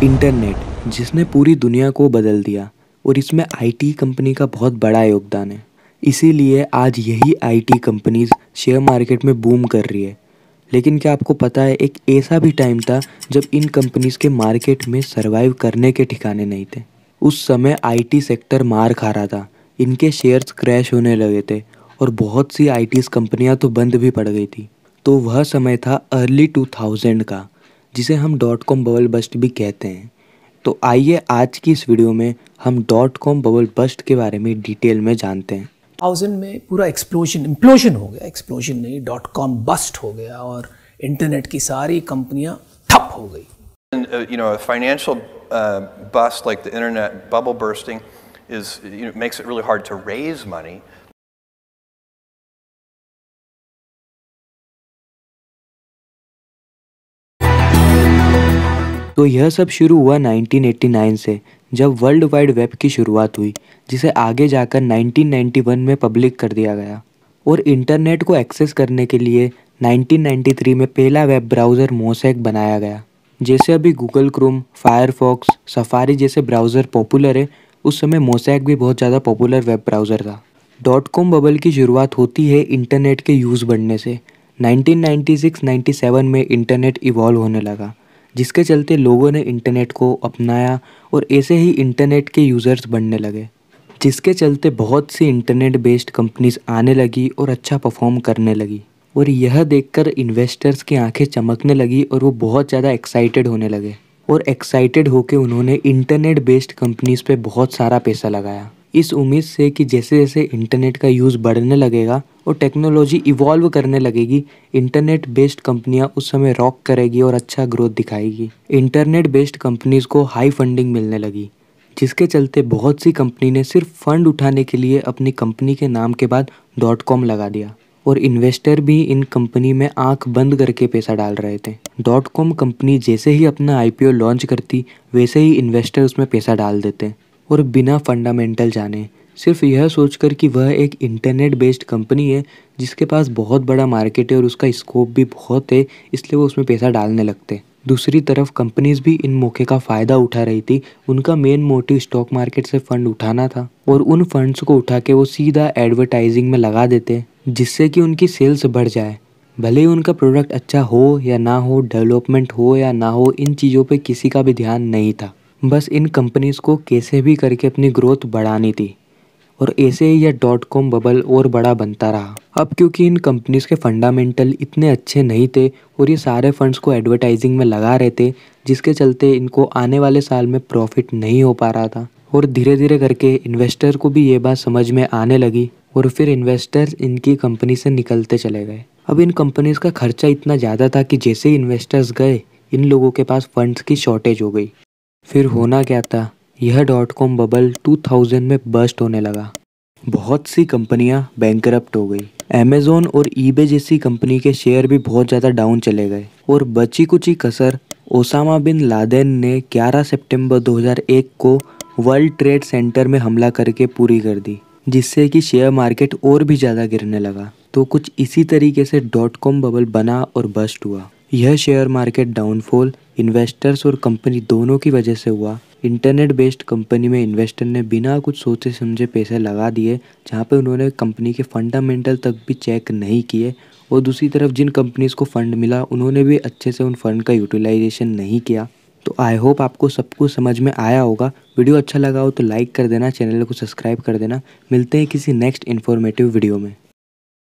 Internet जिसने पूरी दुनिया को बदल दिया और इसमें आईटी कंपनी का बहुत बड़ा योगदान है। इसीलिए आज यही आईटी कंपनीज शेयर मार्केट में बूम कर रही है। लेकिन क्या आपको पता है, एक ऐसा भी टाइम था जब इन कंपनीज के मार्केट में सरवाइव करने के ठिकाने नहीं थे। उस समय आईटी सेक्टर मार खा रहा था, इनके शेयर्स क्रैश होने लगे थे और बहुत सी आईटीज कंपनियां तो बंद भी पड़ गई थी। तो वह समय था अर्ली 2000 का, जिसे हम डॉट कॉम बबल बस्ट भी कहते हैं। तो आइए आज की इस वीडियो में हम डॉट कॉम बबल बस्ट के बारे में डिटेल में जानते हैं। 2000 में पूरा इम्प्लोजन हो गया, एक्सप्लोजन नहीं, डॉट कॉम बस्ट हो गया और इंटरनेट की सारी कंपनियां ठप हो गई। A financial bust like the internet bubble bursting is makes it really hard to raise money. तो यह सब शुरू हुआ 1989 से, जब वर्ल्ड वाइड वेब की शुरुआत हुई, जिसे आगे जाकर 1991 में पब्लिक कर दिया गया। और इंटरनेट को एक्सेस करने के लिए 1993 में पहला वेब ब्राउज़र मोज़ेक बनाया गया। जैसे अभी गूगल क्रोम, फायरफॉक्स, सफारी जैसे ब्राउज़र पॉपुलर है, उस समय मोज़ेक भी बहुत ज़्यादा पॉपुलर वेब ब्राउज़र था। डॉट कॉम बबल की शुरुआत होती है इंटरनेट के यूज़ बढ़ने से। 1996-97 में इंटरनेट इवॉल्व होने लगा, जिसके चलते लोगों ने इंटरनेट को अपनाया और ऐसे ही इंटरनेट के यूज़र्स बढ़ने लगे, जिसके चलते बहुत सी इंटरनेट बेस्ड कंपनीज आने लगी और अच्छा परफॉर्म करने लगी। और यह देखकर इन्वेस्टर्स की आंखें चमकने लगी और वो बहुत ज़्यादा एक्साइटेड होने लगे। और एक्साइटेड होकर उन्होंने इंटरनेट बेस्ड कंपनीज पे बहुत सारा पैसा लगाया, इस उम्मीद से कि जैसे जैसे इंटरनेट का यूज़ बढ़ने लगेगा और टेक्नोलॉजी इवॉल्व करने लगेगी, इंटरनेट बेस्ड कंपनियां उस समय रॉक करेगी और अच्छा ग्रोथ दिखाएगी। इंटरनेट बेस्ड कंपनीज को हाई फंडिंग मिलने लगी, जिसके चलते बहुत सी कंपनी ने सिर्फ फंड उठाने के लिए अपनी कंपनी के नाम के बाद डॉट कॉम लगा दिया। और इन्वेस्टर भी इन कंपनी में आंख बंद करके पैसा डाल रहे थे। डॉट कॉम कंपनी जैसे ही अपना आईपीओ लॉन्च करती, वैसे ही इन्वेस्टर उसमें पैसा डाल देते और बिना फंडामेंटल जाने, सिर्फ यह सोचकर कि वह एक इंटरनेट बेस्ड कंपनी है जिसके पास बहुत बड़ा मार्केट है और उसका स्कोप भी बहुत है, इसलिए वो उसमें पैसा डालने लगते। दूसरी तरफ कंपनीज भी इन मौके का फ़ायदा उठा रही थी। उनका मेन मोटिव स्टॉक मार्केट से फंड उठाना था और उन फंड्स को उठा के वो सीधा एडवर्टाइजिंग में लगा देते, जिससे कि उनकी सेल्स बढ़ जाए। भले ही उनका प्रोडक्ट अच्छा हो या ना हो, डेवलपमेंट हो या ना हो, इन चीज़ों पे किसी का भी ध्यान नहीं था। बस इन कंपनीज को कैसे भी करके अपनी ग्रोथ बढ़ानी थी। और ऐसे ही यह डॉट कॉम बबल और बड़ा बनता रहा। अब क्योंकि इन कंपनीज के फंडामेंटल इतने अच्छे नहीं थे और ये सारे फंड्स को एडवर्टाइजिंग में लगा रहे थे, जिसके चलते इनको आने वाले साल में प्रॉफिट नहीं हो पा रहा था। और धीरे धीरे करके इन्वेस्टर को भी ये बात समझ में आने लगी और फिर इन्वेस्टर्स इनकी कंपनी से निकलते चले गए। अब इन कंपनीज का खर्चा इतना ज़्यादा था कि जैसे ही इन्वेस्टर्स गए, इन लोगों के पास फंड्स की शॉर्टेज हो गई। फिर होना क्या था, यह डॉट कॉम बबल 2000 में बस्ट होने लगा। बहुत सी कंपनियां बैंकरप्ट हो गई। अमेज़न और ईबे जैसी कंपनी के शेयर भी बहुत ज़्यादा डाउन चले गए और बची कुची कसर ओसामा बिन लादेन ने 11 सितंबर 2001 को वर्ल्ड ट्रेड सेंटर में हमला करके पूरी कर दी, जिससे कि शेयर मार्केट और भी ज़्यादा गिरने लगा। तो कुछ इसी तरीके से डॉट कॉम बबल बना और बस्ट हुआ। यह शेयर मार्केट डाउनफॉल इन्वेस्टर्स और कंपनी दोनों की वजह से हुआ। इंटरनेट बेस्ड कंपनी में इन्वेस्टर ने बिना कुछ सोचे समझे पैसे लगा दिए, जहाँ पे उन्होंने कंपनी के फंडामेंटल तक भी चेक नहीं किए। और दूसरी तरफ जिन कंपनीज़ को फ़ंड मिला, उन्होंने भी अच्छे से उन फंड का यूटिलाइजेशन नहीं किया। तो आई होप आपको सब कुछ समझ में आया होगा। वीडियो अच्छा लगा हो तो लाइक कर देना, चैनल को सब्सक्राइब कर देना। मिलते हैं किसी नेक्स्ट इन्फॉर्मेटिव वीडियो में।